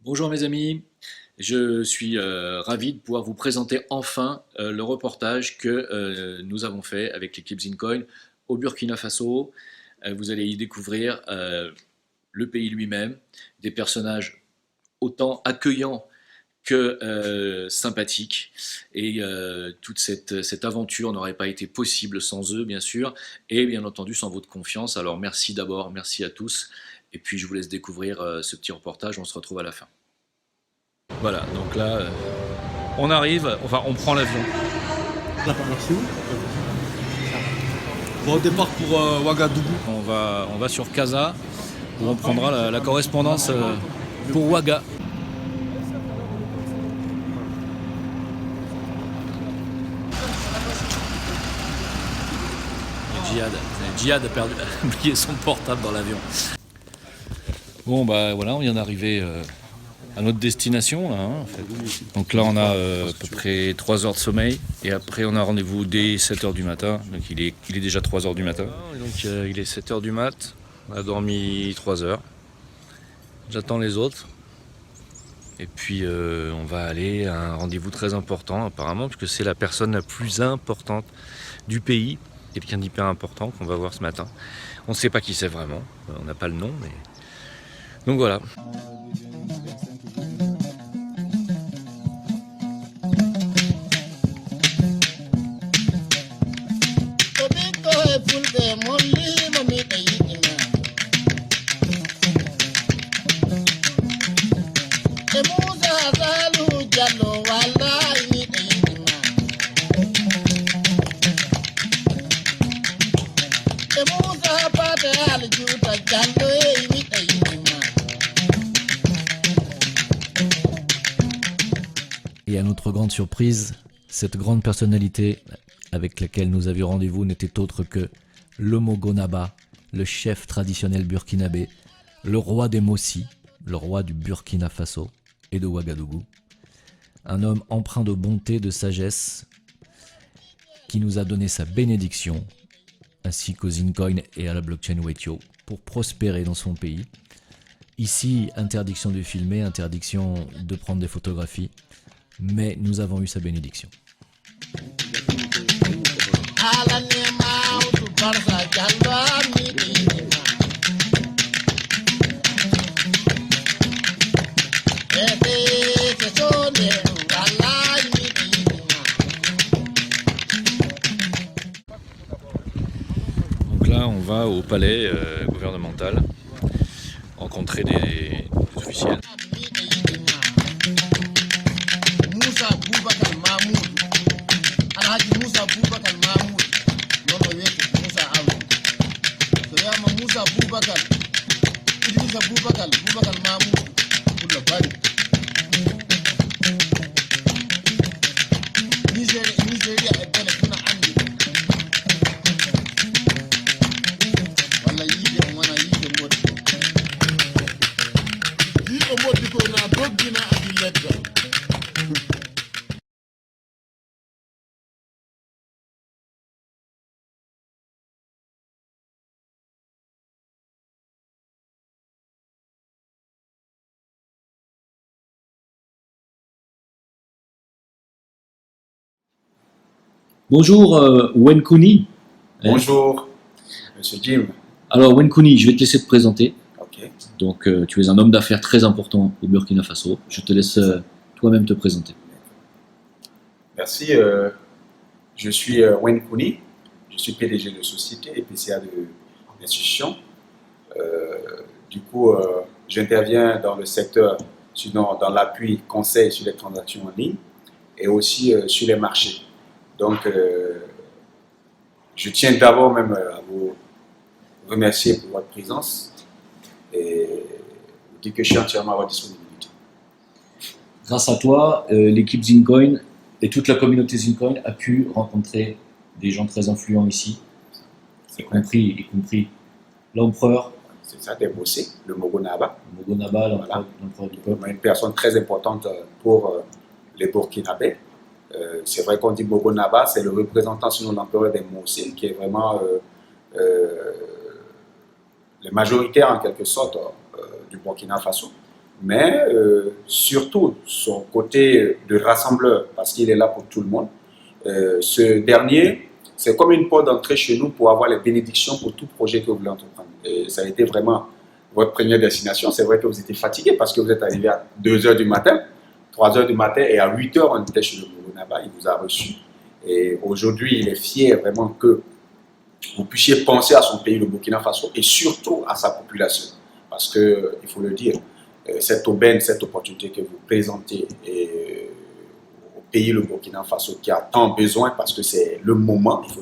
Bonjour mes amis, je suis ravi de pouvoir vous présenter enfin le reportage que nous avons fait avec l'équipe Zincoin au Burkina Faso. Vous allez y découvrir le pays lui-même, des personnages autant accueillants que sympathiques. Et toute cette aventure n'aurait pas été possible sans eux, bien sûr, et bien entendu sans votre confiance. Alors merci d'abord, merci à tous, et puis je vous laisse découvrir ce petit reportage, on se retrouve à la fin. Voilà, donc là, on arrive, enfin on prend l'avion. La merci. Bon, au départ pour Ouagadougou. On va sur Casa, où on prendra la correspondance pour Ouaga. Djihad a perdu, a oublié son portable dans l'avion. Bon bah voilà, on vient d'arriver à notre destination là, hein, en fait. Donc là on a à peu près 3 heures de sommeil et après on a rendez-vous dès 7 heures du matin. Donc il est déjà 3 heures du matin. Et donc il est 7 heures du mat, on a dormi 3 heures. J'attends les autres. Et puis on va aller à un rendez-vous très important apparemment, puisque c'est la personne la plus importante du pays. Quelqu'un d'hyper important qu'on va voir ce matin. On ne sait pas qui c'est vraiment, on n'a pas le nom, mais... Donc voilà. Et à notre grande surprise, cette grande personnalité avec laquelle nous avions rendez-vous n'était autre que le Mogonaba, le chef traditionnel burkinabé, le roi des Mossi, le roi du Burkina Faso et de Ouagadougou. Un homme empreint de bonté, de sagesse, qui nous a donné sa bénédiction, ainsi qu'aux Zincoin et à la blockchain Wetio, pour prospérer dans son pays. Ici, interdiction de filmer, interdiction de prendre des photographies, mais nous avons eu sa bénédiction. Donc là, on va au palais gouvernemental rencontrer des officiels. Bonjour Wenkuni. Bonjour, Monsieur Jim. Alors Wenkuni, je vais te laisser te présenter. Ok. Donc tu es un homme d'affaires très important au Burkina Faso. Je te laisse toi-même te présenter. Merci. Je suis Wen Kouni. Je suis PDG de société et PCA d'institution. Du coup, j'interviens dans le secteur, dans l'appui conseil sur les transactions en ligne et aussi sur les marchés. Donc, je tiens d'abord même à vous remercier pour votre présence et vous dire que je suis entièrement à votre disponibilité. Grâce à toi, l'équipe Zincoin et toute la communauté Zincoin a pu rencontrer des gens très influents ici, y compris l'empereur. C'est ça, des bossés, le Mogonaba. Mogonaba, Voilà. l'empereur du peuple. Une personne très importante pour les Burkinabés. C'est vrai qu'on dit Mogonaba, c'est le représentant sinon l'empereur des Mossé, qui est vraiment le majoritaire en quelque sorte du Burkina Faso. mais surtout son côté de rassembleur, parce qu'il est là pour tout le monde. Ce dernier, c'est comme une porte d'entrée chez nous pour avoir les bénédictions pour tout projet que vous voulez entreprendre. Et ça a été vraiment votre première destination. C'est vrai que vous étiez fatigué parce que vous êtes arrivé à 2 h du matin, 3 h du matin, et à 8 h, on était chez le Mogo Naba. Il vous a reçu. Et aujourd'hui, il est fier vraiment que vous puissiez penser à son pays, le Burkina Faso, et surtout à sa population. Parce que, il faut le dire, cette aubaine, cette opportunité que vous présentez au pays, le Burkina Faso, qui a tant besoin, parce que c'est le moment, il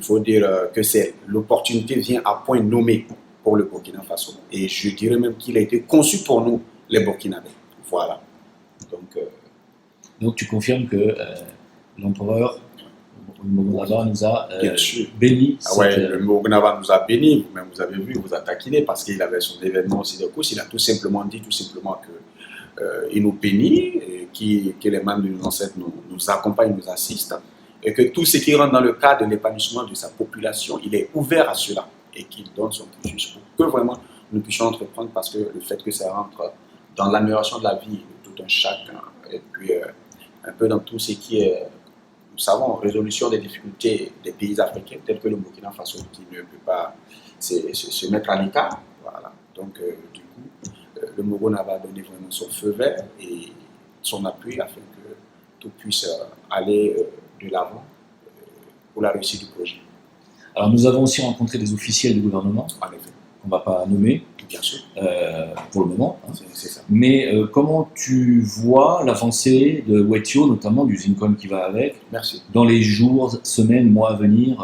faut dire que c'est l'opportunité vient à point nommé pour le Burkina Faso. Et je dirais même qu'il a été conçu pour nous, les Burkinabés. Voilà. Donc tu confirmes que l'empereur, le Mogo Naba, nous a béni. Ah ouais, le Mogo Naba nous a béni. Vous-même, vous avez vu, vous a taquiné parce qu'il avait son événement aussi de course. Il a tout simplement dit qu'il nous bénit, et que les membres de nos ancêtres nous accompagnent, nous assistent, et que tout ce qui rentre dans le cadre de l'épanouissement de sa population, il est ouvert à cela et qu'il donne son cursus pour que vraiment nous puissions entreprendre, parce que le fait que ça rentre dans l'amélioration de la vie de tout un chacun, et puis un peu dans tout ce qui est, nous savons, résolution des difficultés des pays africains tels que le Burkina Faso, qui ne peut pas se mettre à l'écart. Voilà. Donc, du coup, le Mogo Naba a donné vraiment son feu vert et son appui afin que tout puisse aller de l'avant pour la réussite du projet. Alors, nous avons aussi rencontré des officiels du gouvernement, En effet. qu'on ne va pas nommer Bien sûr. pour le moment. Hein. C'est ça. Mais comment tu vois l'avancée de Wetio, notamment du Zincon qui va avec, Merci. dans les jours, semaines, mois à venir,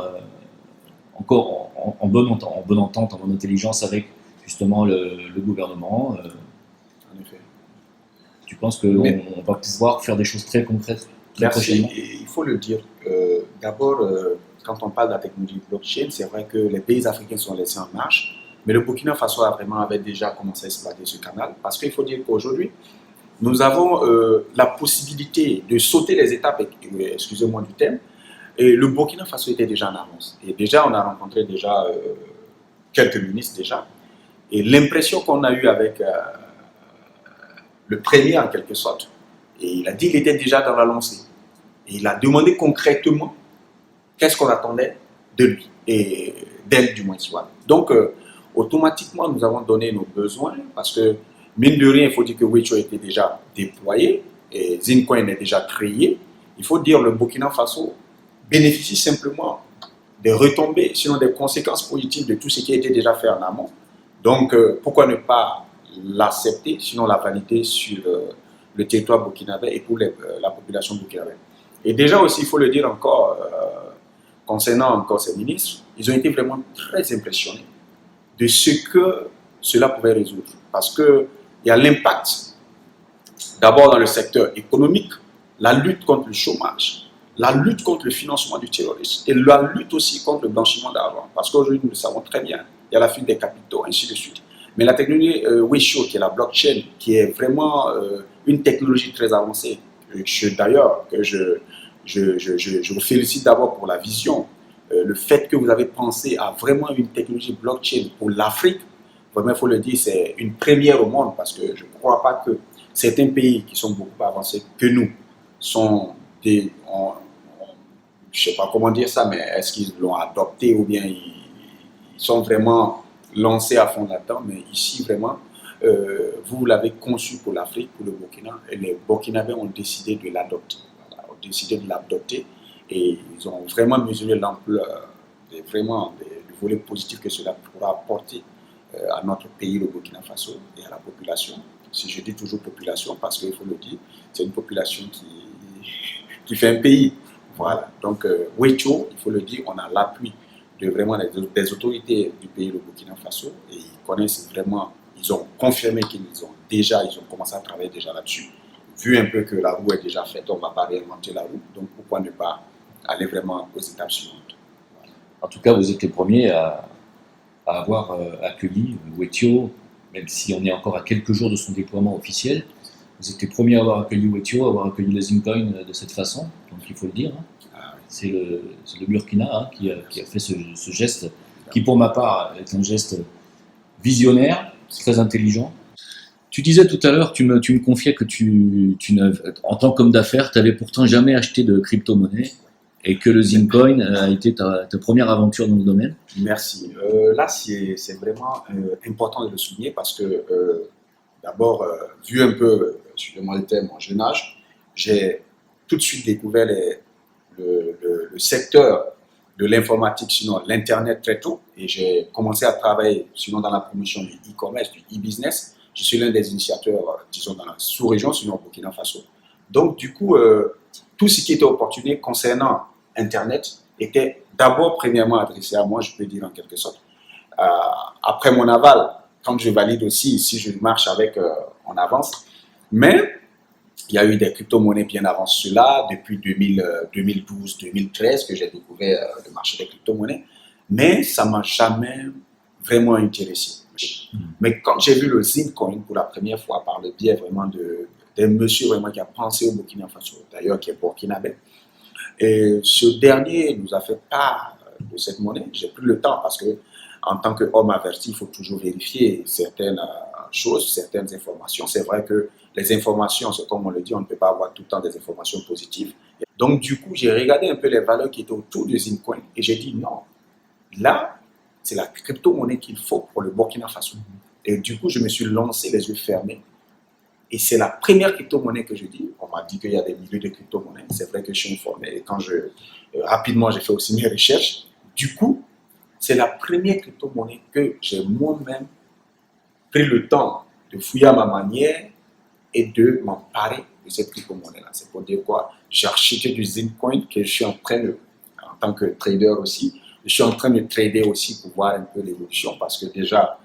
encore en bonne entente, en bonne intelligence avec justement le gouvernement En effet. Tu penses qu'on va pouvoir faire des choses très concrètes très prochainement? Et il faut le dire. D'abord, quand on parle de la technologie blockchain, c'est vrai que les pays africains sont laissés en marche, mais le Burkina Faso avait déjà commencé à exploiter ce canal, parce qu'il faut dire qu'aujourd'hui, nous avons la possibilité de sauter les étapes, excusez-moi du terme, et le Burkina Faso était déjà en avance. Et déjà, on a rencontré déjà quelques ministres déjà, et l'impression qu'on a eue avec le premier en quelque sorte, et il a dit qu'il était déjà dans la lancée. Et il a demandé concrètement qu'est-ce qu'on attendait de lui, et d'elle du moins. Donc, automatiquement, nous avons donné nos besoins, parce que, mine de rien, il faut dire que Wetio était déjà déployé, et Zincoin est déjà créé. Il faut dire que le Burkina Faso bénéficie simplement des retombées, sinon des conséquences positives de tout ce qui a été déjà fait en amont. Donc, pourquoi ne pas l'accepter, sinon la valider sur le territoire burkinabé et pour la population burkinabé. Et déjà aussi, il faut le dire encore, concernant encore ces ministres, ils ont été vraiment très impressionnés de ce que cela pouvait résoudre. Parce qu'il y a l'impact, d'abord dans le secteur économique, la lutte contre le chômage, la lutte contre le financement du terrorisme et la lutte aussi contre le blanchiment d'argent. Parce qu'aujourd'hui, nous le savons très bien, il y a la fuite des capitaux, ainsi de suite. Mais la technologie Wetio, qui est la blockchain, qui est vraiment une technologie très avancée, d'ailleurs, que je vous félicite d'abord pour la vision, le fait que vous avez pensé à vraiment une technologie blockchain pour l'Afrique, vraiment, il faut le dire, c'est une première au monde, parce que je ne crois pas que certains pays qui sont beaucoup plus avancés que nous sont des... je ne sais pas comment dire ça, mais est-ce qu'ils l'ont adopté ou bien ils sont vraiment lancés à fond là-dedans. Mais ici, vraiment, vous l'avez conçu pour l'Afrique, pour le Burkina, et les Burkinabés ont décidé de l'adopter. Voilà, ont décidé de l'adopter et ils ont vraiment mesuré l'ampleur, du volet positif que cela pourra apporter à notre pays, le Burkina Faso, et à la population. Si je dis toujours population, parce qu'il faut le dire, c'est une population qui fait un pays. Voilà. Donc, Wetio, il faut le dire, on a l'appui de vraiment des autorités du pays, le Burkina Faso, et ils connaissent vraiment, ils ont confirmé ils ont commencé à travailler déjà là-dessus. Vu un peu que la roue est déjà faite, on ne va pas réinventer la roue, donc pourquoi ne pas aller vraiment aux étapes suivantes. Voilà. En tout cas, vous êtes les premiers à avoir accueilli Wetio, même si on est encore à quelques jours de son déploiement officiel. Vous êtes les premiers à avoir accueilli Wetio, à avoir accueilli les Zincoin de cette façon, donc il faut le dire. C'est le Burkina qui a fait ce geste, qui pour ma part est un geste visionnaire, très intelligent. Tu disais tout à l'heure, tu me confiais que en tant qu'homme d'affaires, tu n'avais pourtant jamais acheté de crypto-monnaie et que le Zincoin a été ta première aventure dans le domaine. Merci. Là, c'est vraiment important de le souligner parce que, d'abord, vu un peu, excusez-moi le terme, mon jeune âge, j'ai tout de suite découvert le secteur de l'informatique, sinon l'Internet très tôt. Et j'ai commencé à travailler, sinon dans la promotion du e-commerce, du e-business. Je suis l'un des initiateurs, disons, dans la sous-région, sinon au Burkina Faso. Donc, du coup, tout ce qui était opportuné concernant Internet était d'abord, premièrement, adressé à moi, je peux dire en quelque sorte. Après mon aval, quand je valide aussi, si je marche avec en avance. Mais il y a eu des crypto-monnaies bien avant cela, depuis 2012-2013 que j'ai découvert le marché des crypto-monnaies. Mais ça ne m'a jamais vraiment intéressé. Mais quand j'ai vu le Zincoin pour la première fois par le biais vraiment d'un monsieur vraiment qui a pensé au Burkina Faso, d'ailleurs qui est burkinabé, et ce dernier nous a fait part de cette monnaie. J'ai plus le temps parce que en tant qu'homme averti, il faut toujours vérifier certaines choses, certaines informations. C'est vrai que les informations, c'est comme on le dit, on ne peut pas avoir tout le temps des informations positives. Donc du coup, j'ai regardé un peu les valeurs qui étaient autour de Zincoin et j'ai dit non, là, c'est la crypto-monnaie qu'il faut pour le Burkina Faso. Et du coup, je me suis lancé les yeux fermés. Et c'est la première crypto-monnaie que je dis. On m'a dit qu'il y a des milliers de crypto-monnaies. C'est vrai que je suis informé. Et quand rapidement, j'ai fait aussi mes recherches. Du coup, c'est la première crypto-monnaie que j'ai moi-même pris le temps de fouiller à ma manière et de m'emparer de cette crypto-monnaie-là. C'est pour dire quoi? J'ai acheté du Zincoin que je suis en train de, en tant que trader aussi, je suis en train de trader aussi pour voir un peu l'évolution parce que déjà,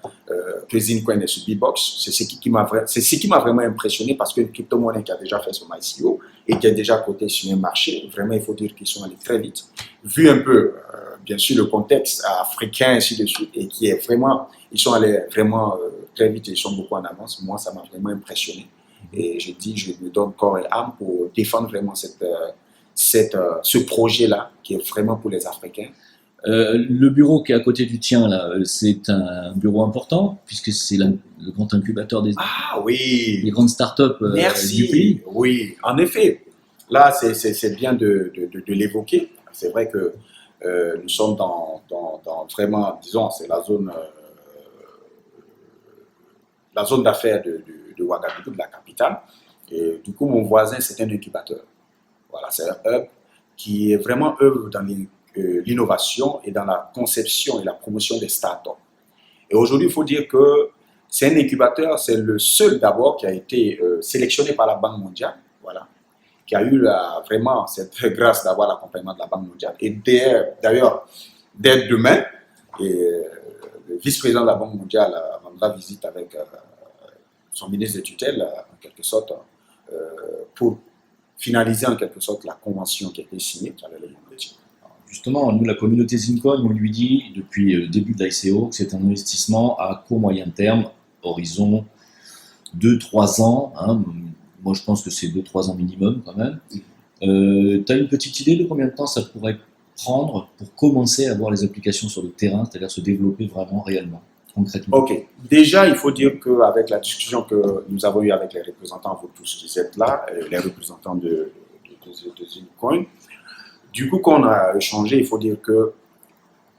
que Zincoin est sur B-Box, c'est ce qui m'a vraiment impressionné parce qu'une crypto-monnaie qui a déjà fait son ICO et qui est déjà cotée sur un marché, vraiment, il faut dire qu'ils sont allés très vite. Vu un peu, bien sûr, le contexte africain, ainsi de suite, et qui est vraiment, ils sont allés vraiment très vite et ils sont beaucoup en avance. Moi, ça m'a vraiment impressionné. Et j'ai dit, je me donne corps et âme pour défendre vraiment ce projet-là qui est vraiment pour les Africains. Le bureau qui est à côté du tien, là, c'est un bureau important, puisque c'est le grand incubateur des grandes startups du pays. Oui, en effet. Là, c'est bien de l'évoquer. C'est vrai que nous sommes dans vraiment, disons, c'est la zone d'affaires de Ouagadougou, de la capitale. Et du coup, mon voisin, c'est un incubateur. Voilà, c'est un hub qui est vraiment œuvre dans l'innovation et dans la conception et la promotion des startups. Et aujourd'hui, il faut dire que c'est un incubateur, c'est le seul d'abord qui a été sélectionné par la Banque mondiale, voilà, qui a eu vraiment cette grâce d'avoir l'accompagnement de la Banque mondiale. Et d'ailleurs, dès demain, le vice-président de la Banque mondiale rendra visite avec son ministre de tutelle, en quelque sorte, pour finaliser en quelque sorte la convention qui a été signée avec les Mondiaux. Justement, nous, la communauté Zincoin, on lui dit depuis le début de l'ICO que c'est un investissement à court moyen terme, horizon 2-3 ans. Hein. Moi, je pense que c'est 2-3 ans minimum quand même. Tu as une petite idée de combien de temps ça pourrait prendre pour commencer à voir les applications sur le terrain, c'est-à-dire se développer vraiment, réellement, concrètement? Ok. Déjà, il faut dire qu'avec la discussion que nous avons eue avec les représentants, vous tous qui êtes là, les représentants de Zincoin, du coup, quand on a échangé, il faut dire que,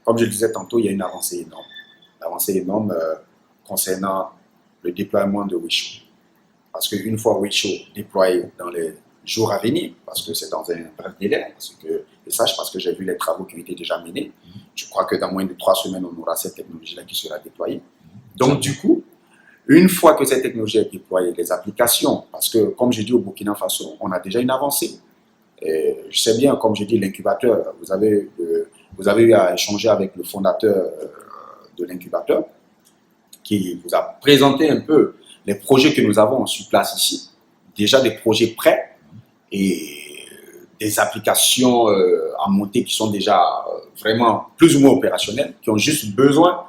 comme je le disais tantôt, il y a une avancée énorme. L'avancée énorme concernant le déploiement de Wisho. Parce qu'une fois Wisho déployé dans les jours à venir, parce que c'est dans un bref délai, parce que j'ai vu les travaux qui ont été déjà menés, je crois que dans moins de 3 semaines, on aura cette technologie-là qui sera déployée. Donc, du coup, une fois que cette technologie est déployée, les applications, parce que, comme je dis au Burkina Faso, on a déjà une avancée. Et je sais bien, comme je dis, l'incubateur, vous avez eu à échanger avec le fondateur de l'incubateur qui vous a présenté un peu les projets que nous avons sur place ici. Déjà des projets prêts et des applications à monter qui sont déjà vraiment plus ou moins opérationnelles, qui ont juste besoin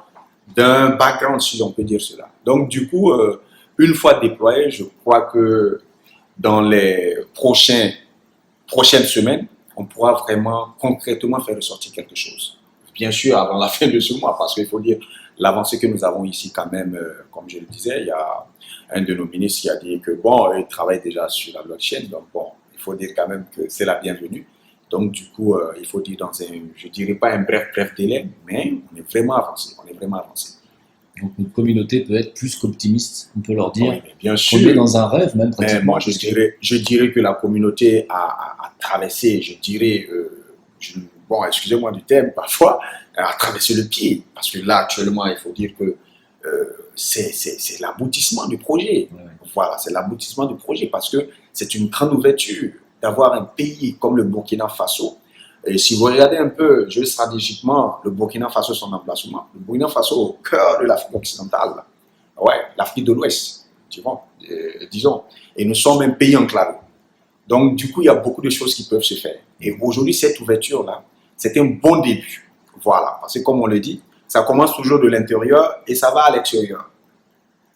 d'un background, si on peut dire cela. Donc, du coup, une fois déployé, je crois que dans les prochaines semaines, on pourra vraiment concrètement faire ressortir quelque chose. Bien sûr, avant la fin de ce mois, parce qu'il faut dire, l'avancée que nous avons ici quand même, comme je le disais, il y a un de nos ministres qui a dit que bon, il travaille déjà sur la blockchain, donc bon, il faut dire quand même que c'est la bienvenue. Donc du coup, il faut dire dans un, je dirais pas un bref délai, mais on est vraiment avancé, on est vraiment avancé. Donc notre communauté peut être plus qu'optimiste, on peut leur dire Oui, mais bien qu'on sûr. est dans un rêve même Mais pratiquement. moi, je dirais que la communauté a traversé, je dirais, bon, excusez-moi du terme, parfois, a traversé le pied. Parce que là, actuellement, il faut dire que c'est l'aboutissement du projet. Ouais. Voilà, c'est l'aboutissement du projet parce que c'est une grande ouverture d'avoir un pays comme le Burkina Faso. Et si vous regardez un peu géostratégiquement le Burkina Faso, son emplacement, le Burkina Faso au cœur de l'Afrique occidentale, ouais, l'Afrique de l'Ouest, tu vois, disons. Et nous sommes un pays enclavé. Donc, du coup, il y a beaucoup de choses qui peuvent se faire. Et aujourd'hui, cette ouverture-là, c'est un bon début. Voilà, parce que comme on le dit, ça commence toujours de l'intérieur et ça va à l'extérieur.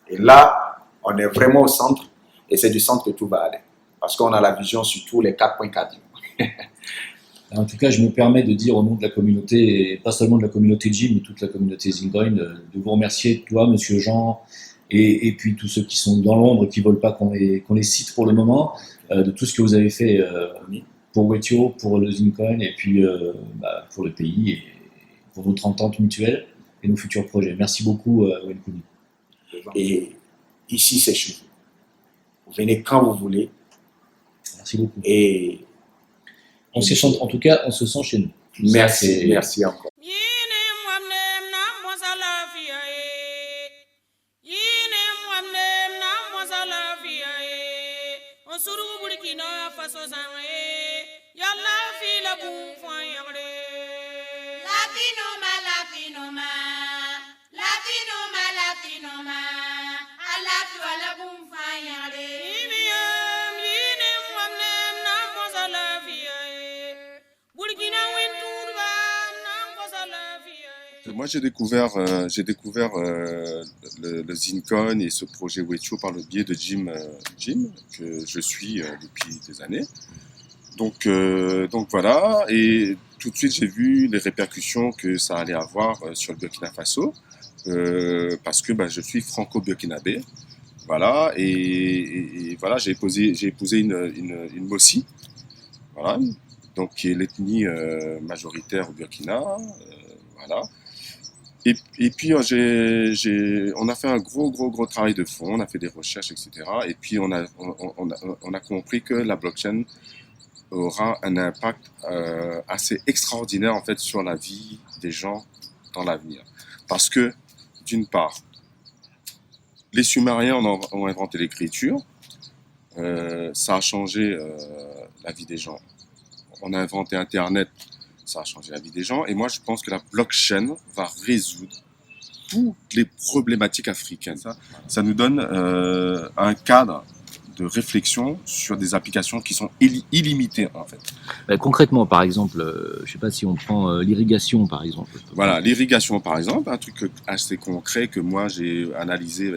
Et là, on est vraiment au centre et c'est du centre que tout va aller. Parce qu'on a la vision sur tous les 4 points cardinaux. En tout cas, je me permets de dire au nom de la communauté, et pas seulement de la communauté Jim, mais toute la communauté Zincoin, de vous remercier, toi, Monsieur Jean, et puis tous ceux qui sont dans l'ombre, qui ne veulent pas qu'on les cite pour le moment, de tout ce que vous avez fait pour Wetio, pour le Zincoin, et puis pour le pays, et pour notre entente mutuelle et nos futurs projets. Merci beaucoup, Wenkouni. Et ici, c'est chez vous. Vous venez quand vous voulez. Merci beaucoup. Et On se sent, en tout cas, on se sent chez nous. merci, merci encore. Moi, j'ai découvert le Zincoin et ce projet Wetio par le biais de Jim, que je suis depuis des années. Donc voilà, et tout de suite j'ai vu les répercussions que ça allait avoir sur le Burkina Faso, parce que je suis franco-burkinabé, voilà, et voilà, j'ai épousé une Mossi, voilà, donc qui est l'ethnie majoritaire au Burkina, voilà. Et puis on a fait un gros travail de fond, on a fait des recherches, etc. Et puis on a compris que la blockchain aura un impact assez extraordinaire en fait sur la vie des gens dans l'avenir. Parce que d'une part, les Sumériens ont inventé l'écriture, ça a changé la vie des gens. On a inventé Internet, ça a changé la vie des gens. Et moi, je pense que la blockchain va résoudre toutes les problématiques africaines. Ça nous donne un cadre de réflexion sur des applications qui sont illimitées, en fait. Concrètement, par exemple, je ne sais pas si on prend l'irrigation, par exemple. Voilà, l'irrigation, par exemple, un truc assez concret que moi, j'ai analysé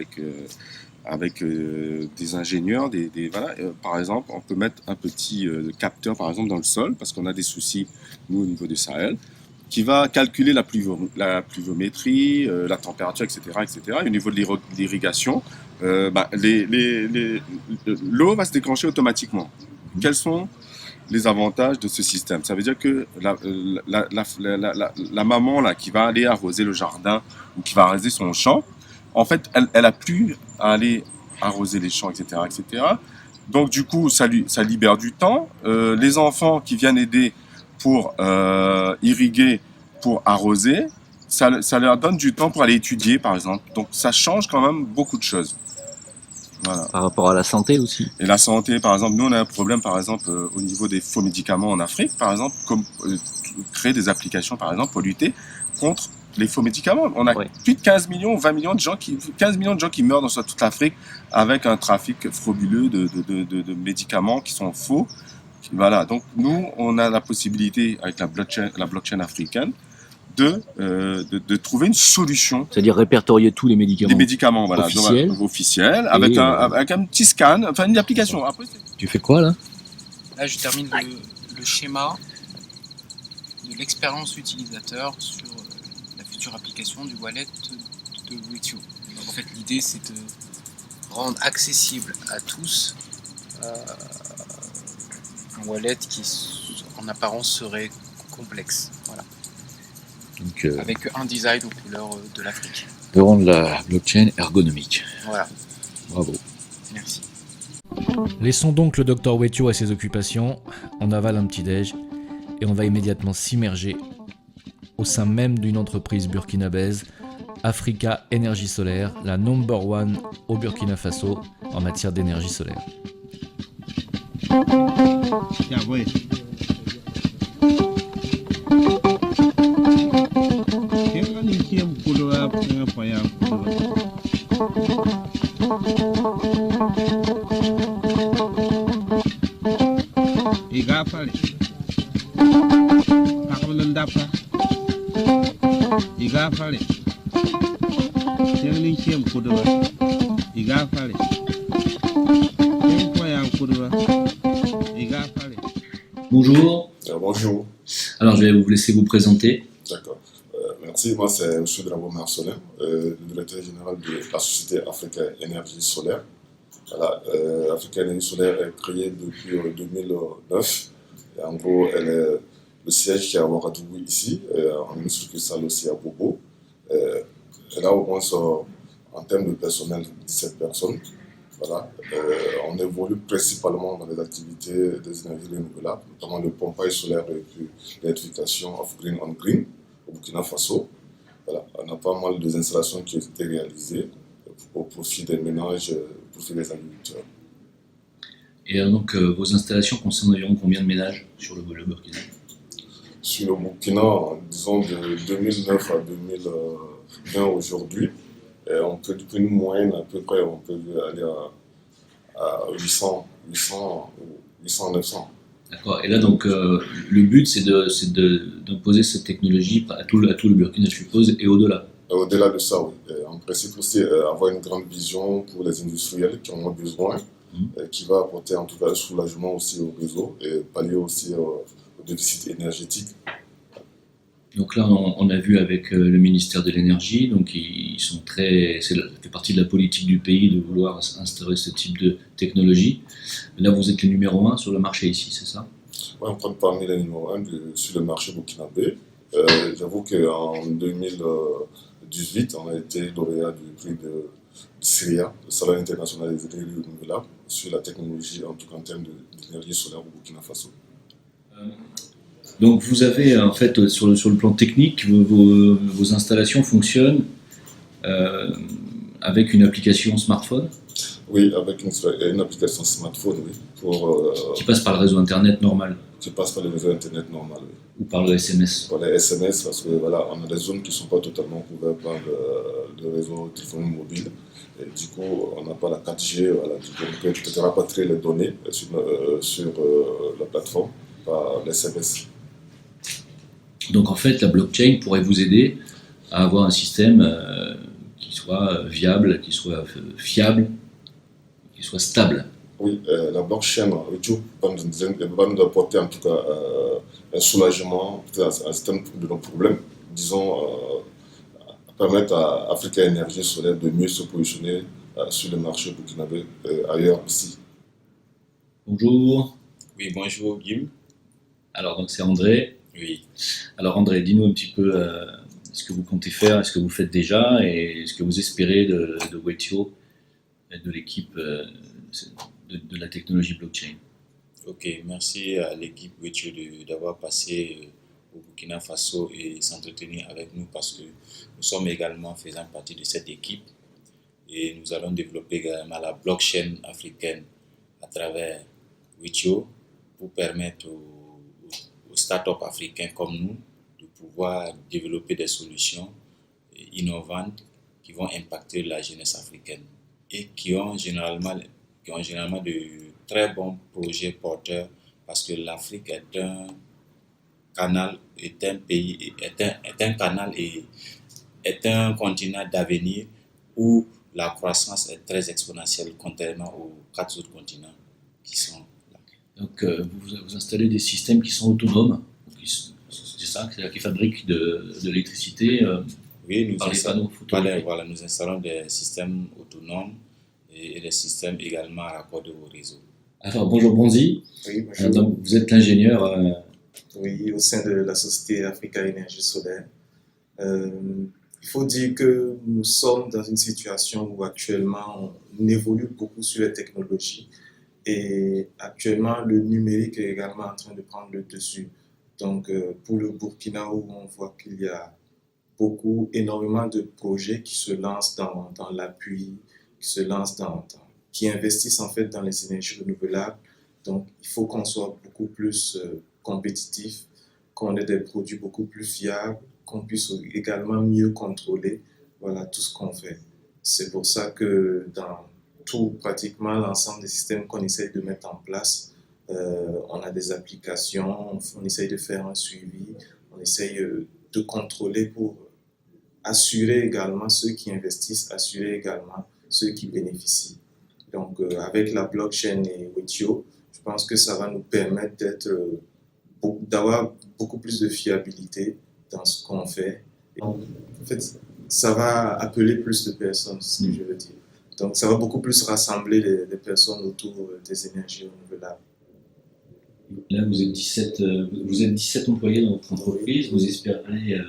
avec des ingénieurs, voilà. Par exemple, on peut mettre un petit capteur, par exemple, dans le sol, parce qu'on a des soucis, nous, au niveau du Sahel, qui va calculer la pluviométrie, la température, etc., etc. Et au niveau de l'irrigation, l'eau va se déclencher automatiquement. Quels sont les avantages de ce système? Ça veut dire que la maman là, qui va aller arroser le jardin ou qui va arroser son champ, en fait, elle a plus à aller arroser les champs, etc., etc. Donc, du coup, ça libère du temps. Les enfants qui viennent aider pour irriguer, pour arroser, ça leur donne du temps pour aller étudier, par exemple. Donc, ça change quand même beaucoup de choses. Voilà. Par rapport à la santé aussi. Et la santé, par exemple, nous, on a un problème, par exemple, au niveau des faux médicaments en Afrique, par exemple, comme créer des applications, par exemple, pour lutter contre les faux médicaments. On a plus de 15 millions, 20 millions de gens 15 millions de gens qui meurent dans toute l'Afrique avec un trafic frauduleux de médicaments qui sont faux. Voilà. Donc, nous, on a la possibilité, avec la blockchain africaine, de trouver une solution. C'est-à-dire répertorier tous les médicaments. Des médicaments, voilà, officiels, avec un petit scan, enfin une application. Après, tu fais quoi là? Là, je termine le schéma de l'expérience utilisateur sur la future application du wallet de Wetio. Donc en fait l'idée c'est de rendre accessible à tous un wallet qui en apparence serait complexe. Voilà. Donc, Avec un design aux couleurs de l'Afrique. de rendre la blockchain ergonomique. Voilà, Bravo. merci. Laissons donc le Dr Wetio à ses occupations, on avale un petit déj et on va immédiatement s'immerger au sein même d'une entreprise burkinabèse, Africa Énergie Solaire, la number one au Burkina Faso en matière d'énergie solaire. Bonjour. Bonjour. Alors, je vais vous laisser vous présenter. D'accord. Merci. Moi, c'est M. Drabo Marcelin, le directeur général de la société Africa Énergie Solaire. Voilà, Africa Énergie Solaire est créée depuis 2009. Et en gros, elle est le siège qui est à Ouagadougou ici, en une succursale aussi à Bobo. Elle a au moins, en termes de personnel, 17 personnes. Voilà. On évolue principalement dans les activités des énergies renouvelables, notamment le pompage solaire et l'électrification of green on green au Burkina Faso. Voilà. On a pas mal d'installations qui ont été réalisées au profit des ménages, au profit des agriculteurs. Et donc, vos installations concernent environ combien de ménages sur le Burkina? Sur le Burkina, disons de 2009 à 2020 aujourd'hui, on peut, depuis une moyenne à peu près, on peut aller à 800 ou 900. D'accord. Et là, donc, le but, c'est d'imposer cette technologie à tout le Burkina, je suppose, et au-delà. Au-delà de ça, oui. En principe aussi, avoir une grande vision pour les industriels qui en ont besoin, qui va apporter en tout cas un soulagement aussi au réseau et pallier aussi au déficit énergétique. Donc là, on a vu avec le ministère de l'Énergie, donc ils sont ça fait partie de la politique du pays de vouloir instaurer ce type de technologie. Là, vous êtes le numéro 1 sur le marché ici, c'est ça? Oui, on compte parmi les numéros 1 sur le marché burkinabé. J'avoue qu'en 2018, on a été lauréat du prix de SIRIA, le Salon international des énergies renouvelables, sur la technologie, en tout cas en termes d'énergie solaire au Burkina Faso. Donc vous avez en fait sur le plan technique, vos installations fonctionnent avec une application smartphone? Oui, avec une application smartphone, oui. Qui passe par le réseau internet normal? Qui passe par le réseau internet normal, oui. Ou par le SMS? Par les SMS, parce que voilà, on a des zones qui ne sont pas totalement couvertes par le réseau téléphonique mobile. Et du coup, on n'a pas la 4G, voilà, du coup, on peut peut-être rapatrier les données sur la plateforme par les SMS. Donc en fait, la blockchain pourrait vous aider à avoir un système qui soit viable, qui soit fiable, qui soit stable. Oui, la blockchain va nous apporter en tout cas un soulagement, un certain de nos problèmes. Disons, permettre à Africa Énergie Solaire de mieux se positionner sur le marché burkinabé ailleurs aussi. Bonjour. Oui, bonjour Guillaume. Alors donc c'est André. Oui. Alors André, dis-nous un petit peu ce que vous comptez faire, ce que vous faites déjà et ce que vous espérez de Wetio et de l'équipe de la technologie blockchain. Ok, merci à l'équipe Wetio d'avoir passé au Burkina Faso et s'entretenir avec nous parce que nous sommes également faisant partie de cette équipe et nous allons développer également la blockchain africaine à travers Wetio pour permettre aux startups africains comme nous de pouvoir développer des solutions innovantes qui vont impacter la jeunesse africaine et qui ont généralement de très bons projets porteurs parce que l'Afrique est un canal, est un continent d'avenir où la croissance est très exponentielle contrairement aux 4 autres continents qui sont là. Donc vous installez des systèmes qui sont autonomes, c'est ça, c'est-à-dire qui fabriquent de l'électricité Oui, par les panneaux photovoltaïques. voilà, nous installons des systèmes autonomes et des systèmes également raccordés au réseau. Alors, bonjour Bonzi. Oui, bonjour. Donc, vous êtes l'ingénieur. Oui, au sein de la société Africa Énergie Solaire. Il faut dire que nous sommes dans une situation où actuellement on évolue beaucoup sur les technologies et actuellement le numérique est également en train de prendre le dessus. Donc pour le Burkina, où on voit qu'il y a énormément de projets qui se lancent dans l'appui, qui investissent en fait dans les énergies renouvelables. Donc il faut qu'on soit beaucoup plus compétitif, qu'on ait des produits beaucoup plus fiables, qu'on puisse également mieux contrôler tout ce qu'on fait. C'est pour ça que dans pratiquement l'ensemble des systèmes qu'on essaye de mettre en place, on a des applications, on essaye de faire un suivi, on essaye de contrôler pour assurer également ceux qui investissent, assurer également ceux qui bénéficient. Donc avec la blockchain et Wetio, je pense que ça va nous permettre d'avoir beaucoup plus de fiabilité dans ce qu'on fait. Et en fait, ça va appeler plus de personnes, c'est ce que je veux dire. Donc, ça va beaucoup plus rassembler les personnes autour des énergies renouvelables. Là, vous êtes 17 employés dans votre entreprise. Vous espérez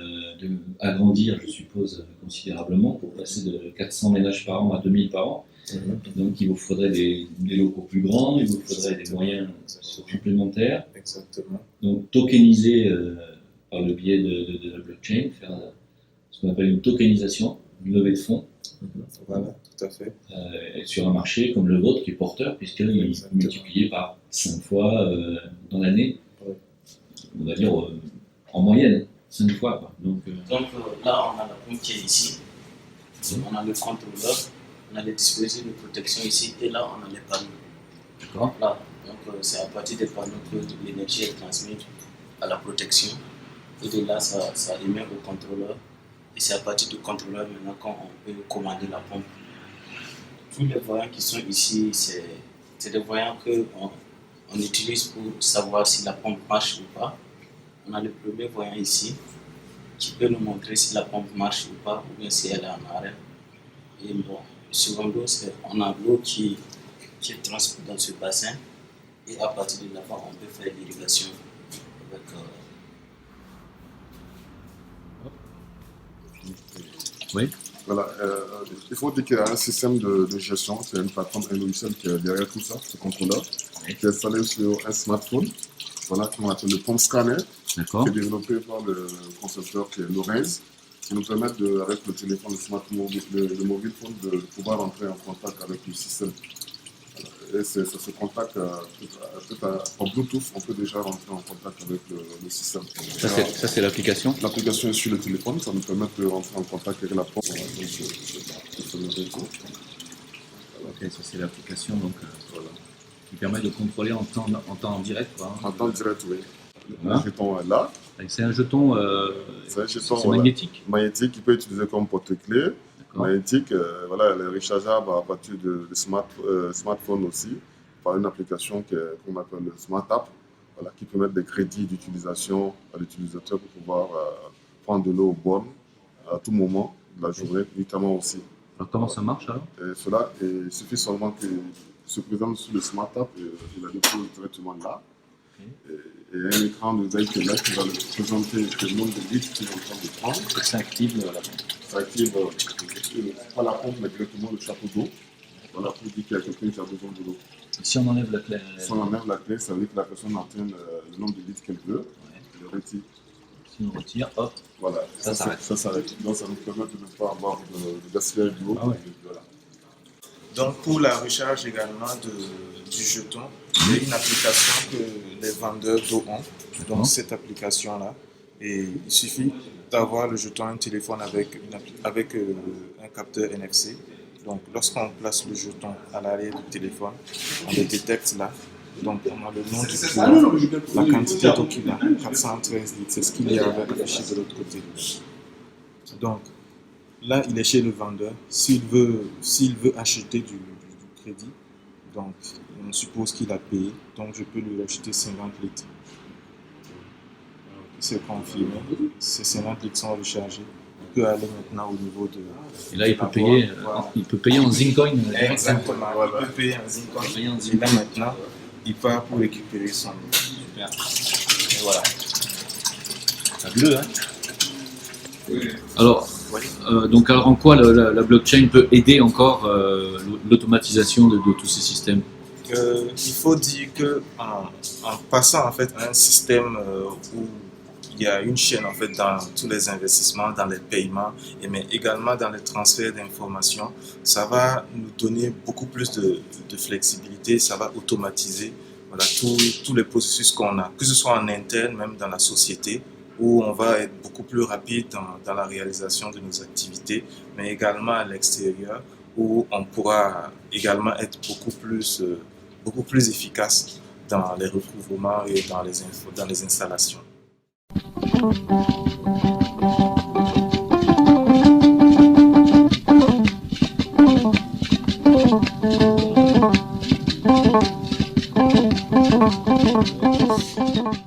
agrandir, je suppose, considérablement pour passer de 400 ménages par an à 2000 par an. Donc, il vous faudrait des locaux plus grands, il vous faudrait des moyens supplémentaires. Exactement. Donc, tokeniser par le biais de la blockchain, faire ce qu'on appelle une tokenisation, une levée de fonds. Voilà, tout à fait. Sur un marché comme le vôtre qui est porteur, puisqu'il est multiplié par 5 fois dans l'année, on va dire en moyenne, 5 fois. Quoi. Donc là, on a la pompe qui est ici, on a le contrôleur, on a les dispositifs de protection ici, et là, on a les panneaux. D'accord. Là, donc c'est à partir des panneaux que l'énergie est transmise à la protection, et de là, ça émet au contrôleur. Et c'est à partir du contrôleur maintenant qu'on peut commander la pompe. Tous les voyants qui sont ici, c'est des voyants qu'on utilise pour savoir si la pompe marche ou pas. On a le premier voyant ici qui peut nous montrer si la pompe marche ou pas, ou bien si elle est en arrêt. Et bon, le secondo, on a l'eau qui est transmise dans ce bassin. Et à partir de là-bas, on peut faire l'irrigation avec. Oui. Voilà, il faut dire qu'il y a un système de gestion, c'est une plateforme, un logiciel qui est derrière tout ça, ce contrôleur, qui est installé sur un smartphone, voilà, qu'on appelle le Pump Scanner, qui est développé par le concepteur qui est Lorenz, qui nous permet, avec le téléphone, le mobile phone, de pouvoir entrer en contact avec le système. Et ça se contacte en Bluetooth, on peut déjà rentrer en contact avec le système. Ça, c'est l'application. L'application est sur le téléphone, ça nous permet de rentrer en contact avec la pompe. Ok, ça c'est l'application donc, qui permet de contrôler en temps direct. Quoi, hein. En temps direct, oui. Voilà. Le jeton est là. C'est un jeton, C'est magnétique. Magnétique qui peut être utilisé comme porte-clés. Magnétique, voilà, elle est rechargeable à partir de smartphone aussi, par une application qu'on appelle le Smart App, voilà, qui permet des crédits d'utilisation à l'utilisateur pour pouvoir prendre de l'eau au borne à tout moment de la journée, notamment aussi. Alors comment ça marche alors? Cela, il suffit seulement qu'il se présente sur le Smart App et il la dépose directement là. Et un écran de veille là qui va le présenter le nombre de litres qu'il est en train de prendre. Ça active la pompe. Ça active pas la pompe, mais directement le chapeau d'eau. Voilà, pour dire qu'il y a quelqu'un qui a besoin de l'eau. Si on enlève la clé. Si on enlève la clé, ça veut dire que la personne atteint le nombre de litres qu'elle veut. Elle le retire. Si on retire, hop. Voilà, ça s'arrête. Ça s'arrête. Donc ça nous permet de ne pas avoir de gaspillage d'eau. Ah ouais. Voilà. Donc pour la recharge également du jeton, il y a une application que les vendeurs d'eau ont. Donc cette application-là. Et il suffit d'avoir le jeton, un téléphone avec un capteur NFC. Donc lorsqu'on place le jeton à l'arrière du téléphone, on le détecte là. Donc on a le nom du client, la quantité d'eau qu'il a, 413 litres. C'est ce qu'il y avait affiché de l'autre côté. Donc là, il est chez le vendeur. S'il veut acheter du crédit, donc on suppose qu'il a payé. Donc je peux lui acheter 50 litres. C'est confirmé. Ces 50 litres sont rechargés. peut aller maintenant au niveau de... Et là, il peut payer en Zincoin. Exactement, il peut payer en Zincoin. Et là maintenant, il part pour récupérer son... Super. Et voilà. Fabuleux, hein. Alors, alors en quoi la blockchain peut aider encore l'automatisation de tous ces systèmes? Il faut dire que en passant en fait à un système où il y a une chaîne en fait dans tous les investissements, dans les paiements, mais également dans les transferts d'informations, ça va nous donner beaucoup plus de flexibilité, ça va automatiser voilà, tous les processus qu'on a, que ce soit en interne, même dans la société, où on va être beaucoup plus rapide dans la réalisation de nos activités, mais également à l'extérieur, où on pourra également être beaucoup plus efficace dans les recouvrements et dans les installations.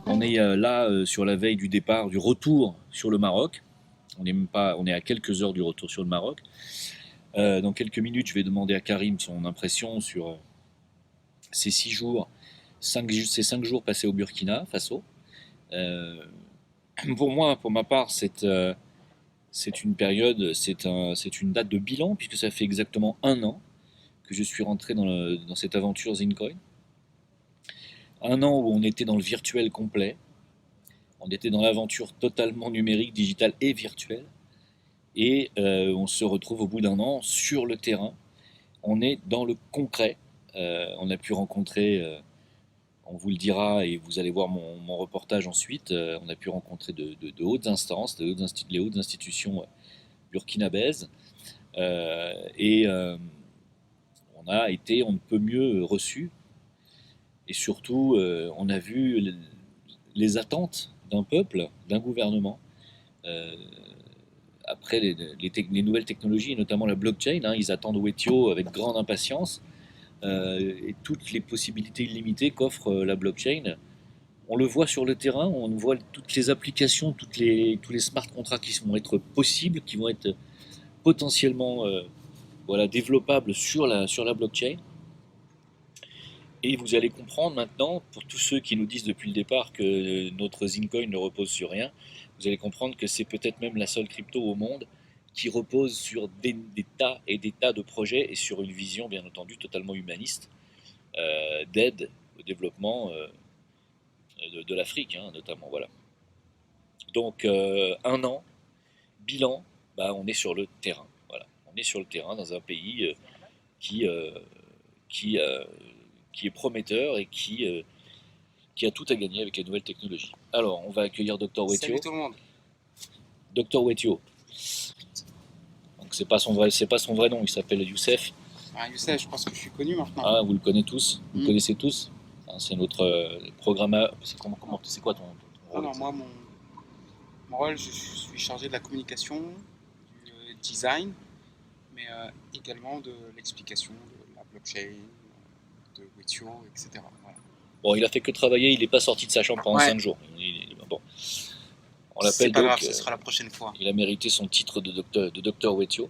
On est là sur la veille du départ, du retour sur le Maroc. On est à quelques heures du retour sur le Maroc. Dans quelques minutes, je vais demander à Karim son impression sur ces 6 jours, ces 5 jours passés au Burkina Faso. Pour moi, pour ma part, c'est une période, c'est une date de bilan, puisque ça fait exactement 1 an que je suis rentré dans cette aventure Zincoin. 1 an où on était dans le virtuel complet, on était dans l'aventure totalement numérique, digitale et virtuelle, et on se retrouve au bout d'1 an sur le terrain, on est dans le concret, on a pu rencontrer, on vous le dira et vous allez voir mon reportage ensuite, on a pu rencontrer de hautes instances, les hautes institutions burkinabèses, et on a été on ne peut mieux reçus. Et surtout, on a vu les attentes d'un peuple, d'un gouvernement, après les nouvelles technologies, et notamment la blockchain. Ils attendent Wetio avec grande impatience, et toutes les possibilités illimitées qu'offre la blockchain. On le voit sur le terrain, on voit toutes les applications, tous les smart contracts qui vont être possibles, qui vont être potentiellement développables sur la blockchain. Et vous allez comprendre maintenant, pour tous ceux qui nous disent depuis le départ que notre Zincoin ne repose sur rien, vous allez comprendre que c'est peut-être même la seule crypto au monde qui repose sur des tas et des tas de projets et sur une vision, bien entendu, totalement humaniste d'aide au développement de l'Afrique, notamment. Voilà. Donc, 1 an, bilan, on est sur le terrain. Voilà. On est sur le terrain dans un pays qui est prometteur et qui a tout à gagner avec les nouvelles technologies. Alors, on va accueillir Dr Wetio. Salut tout le monde. Dr Wetio. Donc, c'est pas son vrai nom, il s'appelle Youssef. Youssef, je pense que je suis connu maintenant. Ah, vous le connaissez tous. Vous le connaissez tous. C'est notre programme. C'est quoi ton rôle? Alors, moi, mon rôle, je suis chargé de la communication, du design, mais également de l'explication de la blockchain, de Wetio, etc. Voilà. Bon, il a fait que travailler, il n'est pas sorti de sa chambre pendant 5 jours. Bon. On l'appelle donc. Grave, ce sera la prochaine fois. Il a mérité son titre de docteur Wetio.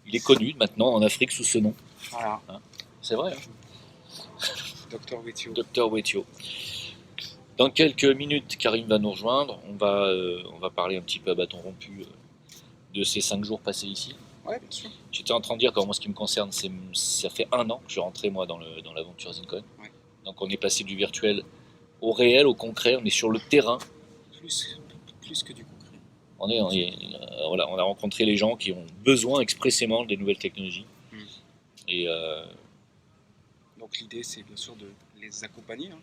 Il est connu maintenant en Afrique sous ce nom. Voilà. C'est vrai. Dr Wetio. Dr Wetio. Dans quelques minutes, Karim va nous rejoindre. On va parler un petit peu à bâton rompu de ces 5 jours passés ici. Ouais, bien sûr. J'étais en train de dire qu'en ce qui me concerne, ça fait 1 an que je suis rentré moi dans l'aventure Zincoin. Ouais. Donc on est passé du virtuel au réel, au concret, on est sur le terrain. Plus que du concret. On a rencontré les gens qui ont besoin expressément des nouvelles technologies. Et donc l'idée c'est bien sûr de les accompagner dans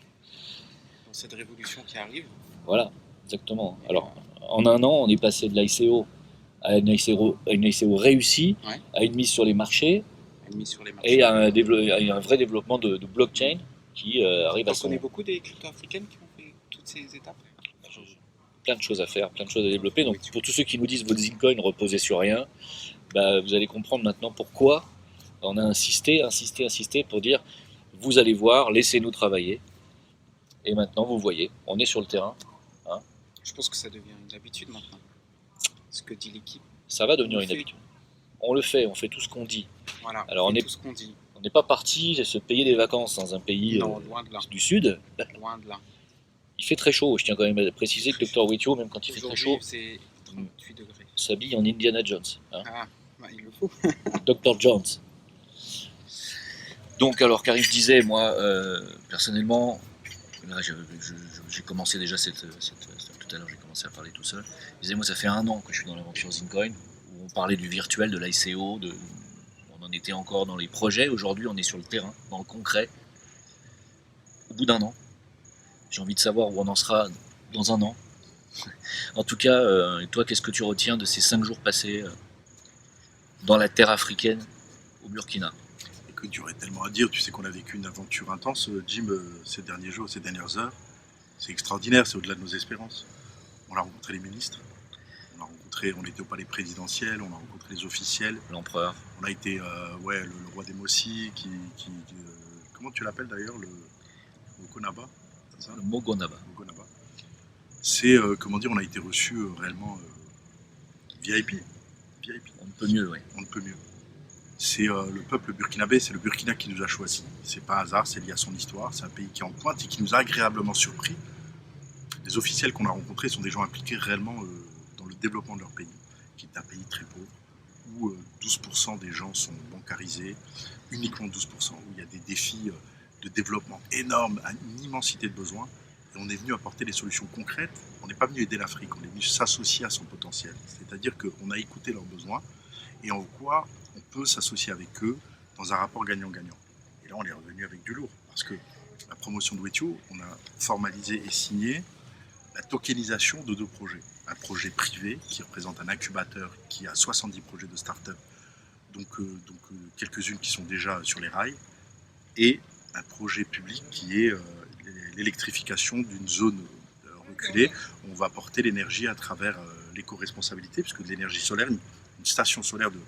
cette révolution qui arrive. Voilà, exactement. Alors en 1 an, on est passé de l'ICO à une ICO réussie, à une mise sur les marchés, et à un vrai développement de blockchain qui arrive à son... On connaît beaucoup des cryptos africaines qui ont fait toutes ces étapes. Plein de choses à faire, plein de choses à développer. Donc pour tous ceux qui nous disent votre Zincoin ne reposait sur rien, vous allez comprendre maintenant pourquoi on a insisté pour dire vous allez voir, laissez-nous travailler. Et maintenant vous voyez, on est sur le terrain. Je pense que ça devient une habitude maintenant. Ce que dit l'équipe. ça va devenir On une fait. habitude. On fait tout ce qu'on dit. Voilà, Alors, on on fait est- tout ce qu'on dit. On n'est pas parti se payer des vacances dans un pays Non, loin de là. du Sud. Loin de là. Il fait très chaud. Je tiens quand même à préciser que Dr Wetio, même quand il fait très Aujourd'hui, chaud, c'est 38 degrés. s'habille en Indiana Jones. Hein. Ah, bah, il le faut. Dr Jones. Donc, alors, Karim disait, moi, personnellement, là, j'ai commencé déjà tout à l'heure, j'ai commencé à parler tout seul. Je disais, moi, ça fait 1 an que je suis dans l'aventure Zincoin, où on parlait du virtuel, de l'ICO, on en était encore dans les projets. Aujourd'hui, on est sur le terrain, dans le concret. Au bout d'1 an, j'ai envie de savoir où on en sera dans 1 an. En tout cas, toi, qu'est-ce que tu retiens de ces 5 jours passés dans la terre africaine, au Burkina? Écoute, il y aurait tellement à dire. Tu sais qu'on a vécu une aventure intense, Jim, ces derniers jours, ces dernières heures. C'est extraordinaire, c'est au-delà de nos espérances. On a rencontré les ministres, on était au palais présidentiel, on a rencontré les officiels. L'empereur. On a été, le roi des Mossi, comment tu l'appelles d'ailleurs, le Konaba, c'est ça? Le Mogonaba. Mogonaba. C'est, on a été reçus réellement VIP. On ne peut mieux, oui. On ne peut mieux. C'est le peuple burkinabé, c'est le Burkina qui nous a choisis. C'est pas un hasard, c'est lié à son histoire. C'est un pays qui est en pointe et qui nous a agréablement surpris. Les officiels qu'on a rencontrés sont des gens impliqués réellement dans le développement de leur pays, qui est un pays très pauvre, où 12% des gens sont bancarisés, uniquement 12%, où il y a des défis de développement énormes, une immensité de besoins. Et on est venu apporter des solutions concrètes. On n'est pas venu aider l'Afrique, on est venu s'associer à son potentiel. C'est-à-dire qu'on a écouté leurs besoins et en quoi on peut s'associer avec eux dans un rapport gagnant-gagnant. Et là, on est revenu avec du lourd, parce que la promotion de Wetio, on a formalisé et signé la tokenisation de 2 projets. Un projet privé qui représente un incubateur qui a 70 projets de start-up, donc quelques-unes qui sont déjà sur les rails, et un projet public qui est l'électrification d'une zone reculée. On va porter l'énergie à travers l'éco-responsabilité, puisque de l'énergie solaire, une station solaire de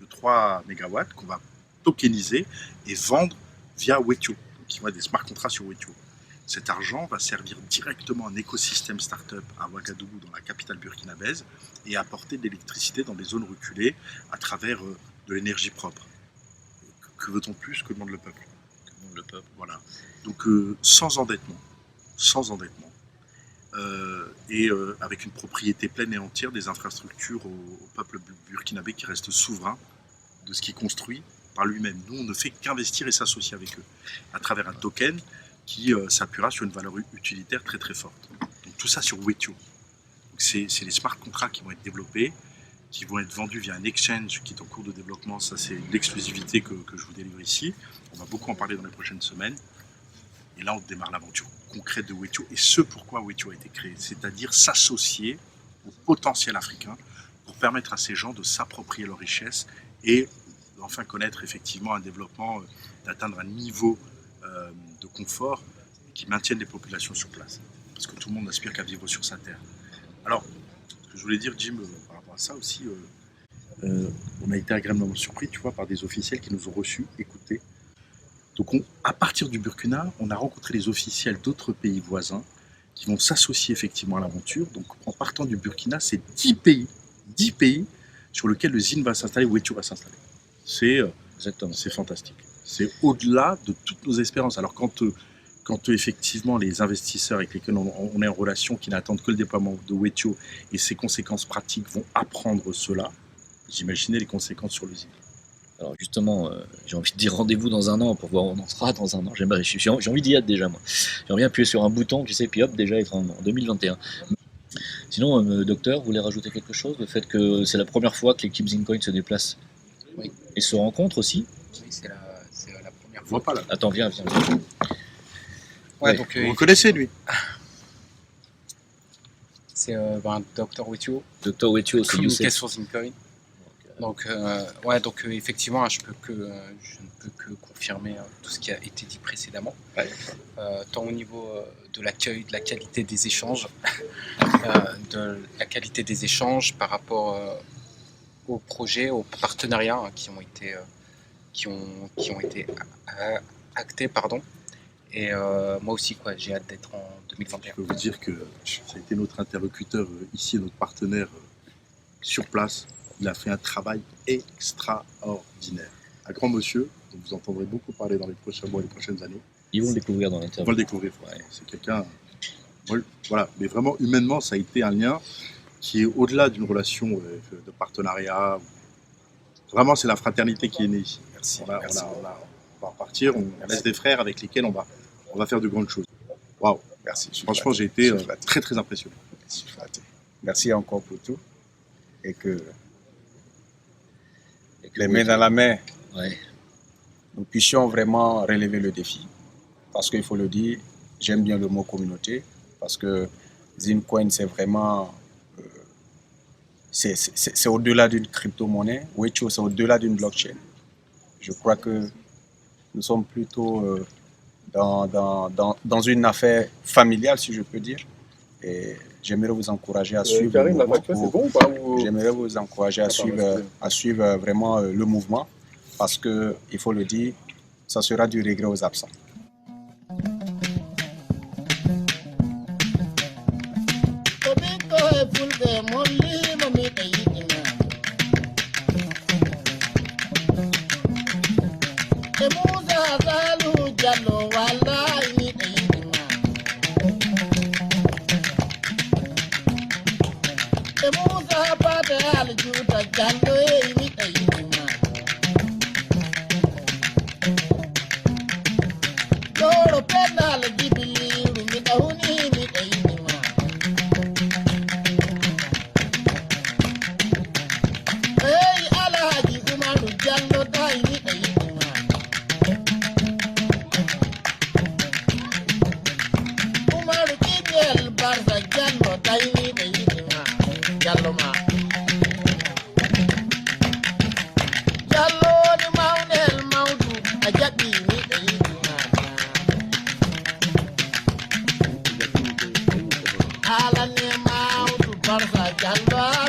3 MW qu'on va tokeniser et vendre via Wetio, qui va des smart contracts sur Wetio. Cet argent va servir directement un écosystème start-up à Ouagadougou, dans la capitale burkinabèse, et apporter de l'électricité dans des zones reculées à travers de l'énergie propre. Que veut-on plus que demande le peuple? Voilà. Donc sans endettement, et avec une propriété pleine et entière des infrastructures au peuple burkinabé qui reste souverain de ce qu'il construit par lui-même. Nous, on ne fait qu'investir et s'associer avec eux à travers un token qui s'appuiera sur une valeur utilitaire très très forte. Donc tout ça sur Wetio. C'est les smart contracts qui vont être développés, qui vont être vendus via un exchange qui est en cours de développement. Ça, c'est l'exclusivité que je vous délivre ici. On va beaucoup en parler dans les prochaines semaines. Et là, on démarre l'aventure concrète de Wetio et ce pourquoi Wetio a été créé, c'est-à-dire s'associer au potentiel africain pour permettre à ces gens de s'approprier leurs richesses et enfin connaître effectivement un développement, d'atteindre un niveau de confort qui maintienne les populations sur place. Parce que tout le monde n'aspire qu'à vivre sur sa terre. Alors, ce que je voulais dire, Jim, par rapport à ça aussi, on a été agréablement surpris, tu vois, par des officiels qui nous ont reçus, écoutés. Donc, à partir du Burkina, on a rencontré les officiels d'autres pays voisins qui vont s'associer effectivement à l'aventure. Donc, en partant du Burkina, c'est 10 pays sur lesquels le ZIN va s'installer, Wetio va s'installer. C'est fantastique. C'est au-delà de toutes nos espérances. Alors, quand effectivement les investisseurs avec lesquels on est en relation, qui n'attendent que le déploiement de Wetio et ses conséquences pratiques vont apprendre cela, vous imaginez les conséquences sur l'usine. Alors justement, j'ai envie de dire rendez-vous dans 1 an pour voir où on en sera dans 1 an. J'ai envie d'y être déjà, moi. J'aimerais bien appuyer sur un bouton, tu sais, puis hop, déjà être en 2021. Sinon, docteur, vous voulez rajouter quelque chose? Le fait que c'est la première fois que l'équipe Zincoin se déplace et se rencontre aussi? Oui, c'est la première On voit pas là. Attends, viens. Ouais, Ouais. donc, Vous reconnaissez lui? c'est Dr Wetio, Dr Wetio, c'est Youssef. communication Zincoin. Donc, effectivement, je ne peux que confirmer tout ce qui a été dit précédemment, tant au niveau de l'accueil, de la qualité des échanges, par rapport aux projets, aux partenariats qui ont été actés, pardon. Et moi aussi, j'ai hâte d'être en 2021. Je peux vous dire que ça a été notre interlocuteur ici, notre partenaire sur place. Il a fait un travail extraordinaire. Un grand monsieur, dont vous entendrez beaucoup parler dans les prochains mois et les prochaines années. Ils vont le découvrir dans On va l'interview. le découvrir. C'est quelqu'un... Voilà. Mais vraiment, humainement, ça a été un lien qui est au-delà d'une relation de partenariat. Vraiment, c'est la fraternité qui est née ici. Merci. On va repartir, on laisse des frères avec lesquels on va faire de grandes choses. Waouh. Merci. Franchement, j'ai été très très impressionné. Merci encore pour tout. Et que les mains dans la main, nous puissions vraiment relever le défi. Parce qu'il faut le dire, j'aime bien le mot communauté, parce que Zincoin, c'est vraiment... c'est au-delà d'une crypto-monnaie. Wetcho, c'est au-delà d'une blockchain. Je crois que nous sommes plutôt dans une affaire familiale, si je peux dire. Et j'aimerais vous encourager à suivre. Karim, la facture, c'est bon ou pas? J'aimerais vous encourager à suivre vraiment le mouvement, parce que, il faut le dire, ça sera du regret aux absents. Ala ne ma barka jamba